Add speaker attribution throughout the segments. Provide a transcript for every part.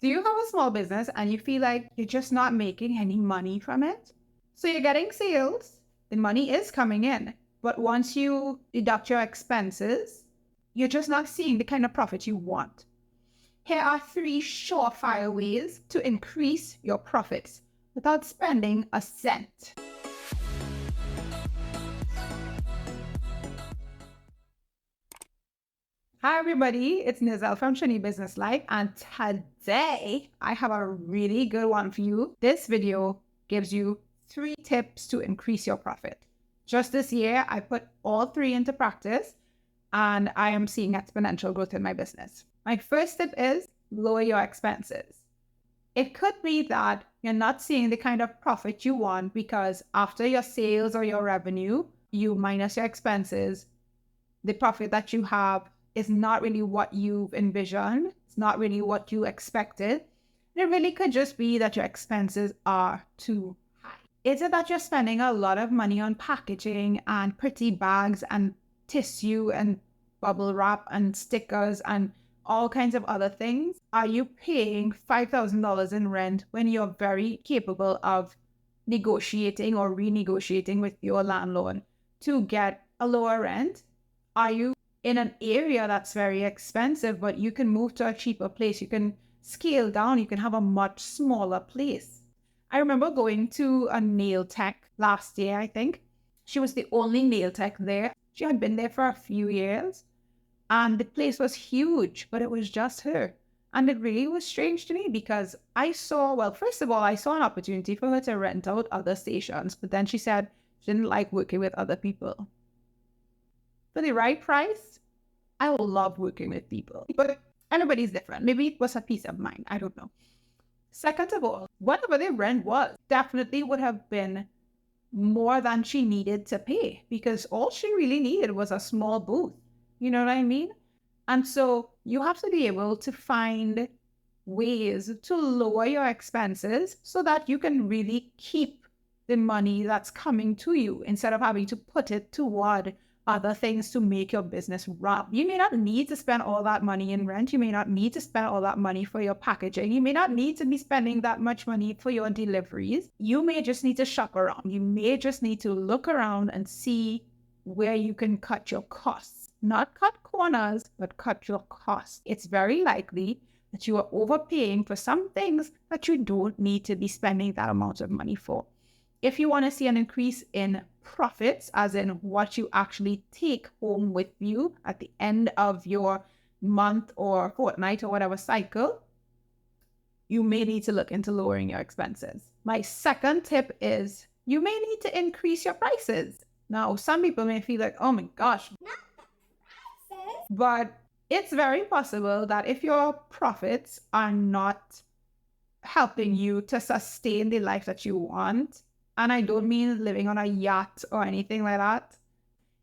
Speaker 1: Do you have a small business and you feel like you're just not making any money from it? So you're getting sales, the money is coming in, but once you deduct your expenses, you're just not seeing the kind of profit you want. Here are 3 surefire ways to increase your profits without spending a cent. Hi everybody, it's Nizal from Trini Business Life, and today I have a really good one for you. This video gives you 3 tips to increase your profit. Just this year, I put all 3 into practice and I am seeing exponential growth in my business. My first tip is lower your expenses. It could be that you're not seeing the kind of profit you want because after your sales or your revenue, you minus your expenses, the profit that you have is not really what you've envisioned. It's not really what you expected. It really could just be that your expenses are too high. Is it that you're spending a lot of money on packaging and pretty bags and tissue and bubble wrap and stickers and all kinds of other things? Are you paying $5,000 in rent when you're very capable of negotiating or renegotiating with your landlord to get a lower rent? Are you in an area that's very expensive, but you can move to a cheaper place? You can scale down. You can have a much smaller place. I remember going to a nail tech last year, I think. She was the only nail tech there. She had been there for a few years. And the place was huge, but it was just her. And it really was strange to me because first of all, I saw an opportunity for her to rent out other stations. But then she said she didn't like working with other people. For the right price, I will love working with people. But everybody's different. Maybe it was a peace of mind. I don't know. Second of all, whatever the rent was definitely would have been more than she needed to pay because all she really needed was a small booth. You know what I mean? And so you have to be able to find ways to lower your expenses so that you can really keep the money that's coming to you instead of having to put it toward other things to make your business run. You may not need to spend all that money in rent. You may not need to spend all that money for your packaging. You may not need to be spending that much money for your deliveries. You may just need to shop around. You may just need to look around and see where you can cut your costs. Not cut corners, but cut your costs. It's very likely that you are overpaying for some things that you don't need to be spending that amount of money for. If you want to see an increase in profits, as in what you actually take home with you at the end of your month or fortnight or whatever cycle, you may need to look into lowering your expenses. My second tip is you may need to increase your prices. Now, some people may feel like, oh my gosh, not the prices. But it's very possible that if your profits are not helping you to sustain the life that you want, and I don't mean living on a yacht or anything like that,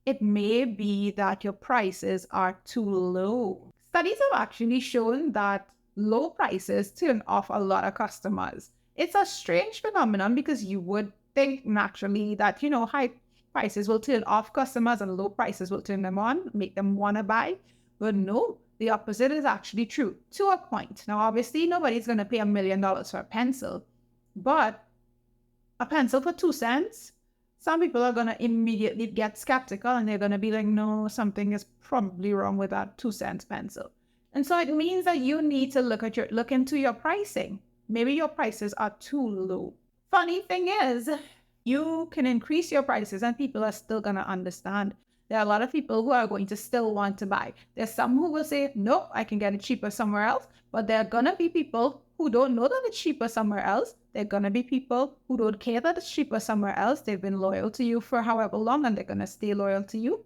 Speaker 1: it may be that your prices are too low. Studies have actually shown that low prices turn off a lot of customers. It's a strange phenomenon because you would think naturally that, high prices will turn off customers and low prices will turn them on, make them want to buy. But no, the opposite is actually true to a point. Now, obviously, nobody's going to pay $1 million for a pencil, but a pencil for 2 cents, some people are going to immediately get skeptical and they're going to be like, no, something is probably wrong with that 2 cents pencil. And so it means that you need to look into your pricing. Maybe your prices are too low. Funny thing is, you can increase your prices and people are still going to understand. There are a lot of people who are going to still want to buy. There's some who will say, nope, I can get it cheaper somewhere else. But there are going to be people who don't know that it's cheaper somewhere else. There are going to be people who don't care that it's cheaper somewhere else. They've been loyal to you for however long and they're going to stay loyal to you.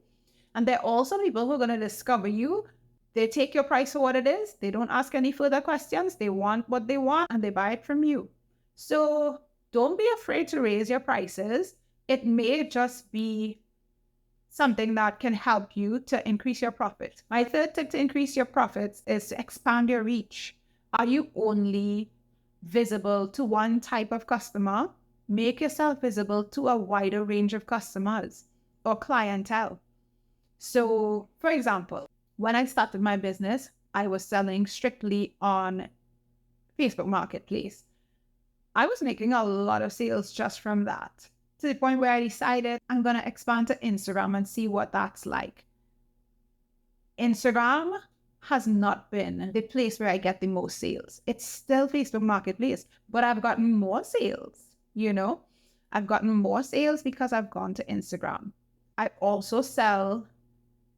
Speaker 1: And there are also people who are going to discover you. They take your price for what it is. They don't ask any further questions. They want what they want and they buy it from you. So don't be afraid to raise your prices. It may just be something that can help you to increase your profits. My third tip to increase your profits is to expand your reach. Are you only visible to one type of customer? Make yourself visible to a wider range of customers or clientele. So, for example, when I started my business, I was selling strictly on Facebook Marketplace. I was making a lot of sales just from that, to the point where I decided I'm going to expand to Instagram and see what that's like. Instagram has not been the place where I get the most sales. It's still Facebook Marketplace, but I've gotten more sales, I've gotten more sales because I've gone to Instagram. I also sell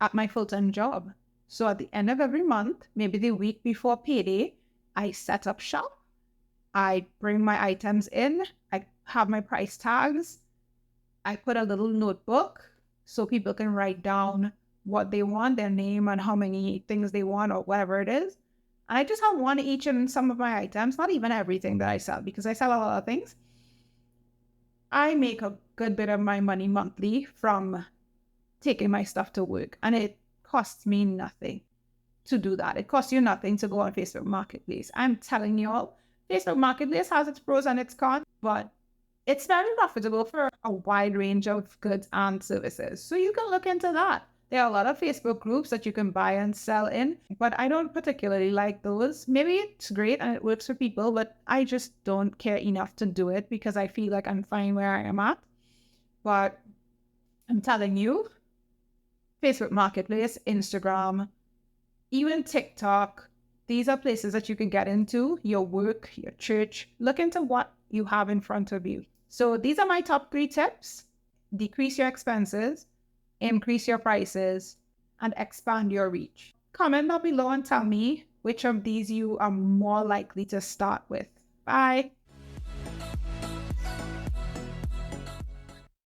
Speaker 1: at my full-time job. So at the end of every month, maybe the week before payday, I set up shop. I bring my items in. I have my price tags. I put a little notebook so people can write down what they want, their name, and how many things they want, or whatever it is. And I just have one each in some of my items, not even everything that I sell, because I sell a lot of things. I make a good bit of my money monthly from taking my stuff to work, and it costs me nothing to do that. It costs you nothing to go on Facebook Marketplace. I'm telling you all, Facebook Marketplace has its pros and its cons, but it's very profitable for a wide range of goods and services. So you can look into that. There are a lot of Facebook groups that you can buy and sell in, but I don't particularly like those. Maybe it's great and it works for people, but I just don't care enough to do it because I feel like I'm fine where I am at. But I'm telling you, Facebook Marketplace, Instagram, even TikTok, these are places that you can get into, your work, your church. Look into what you have in front of you. So these are my top 3 tips. Decrease your expenses, increase your prices, and expand your reach. Comment down below and tell me which of these you are more likely to start with. Bye.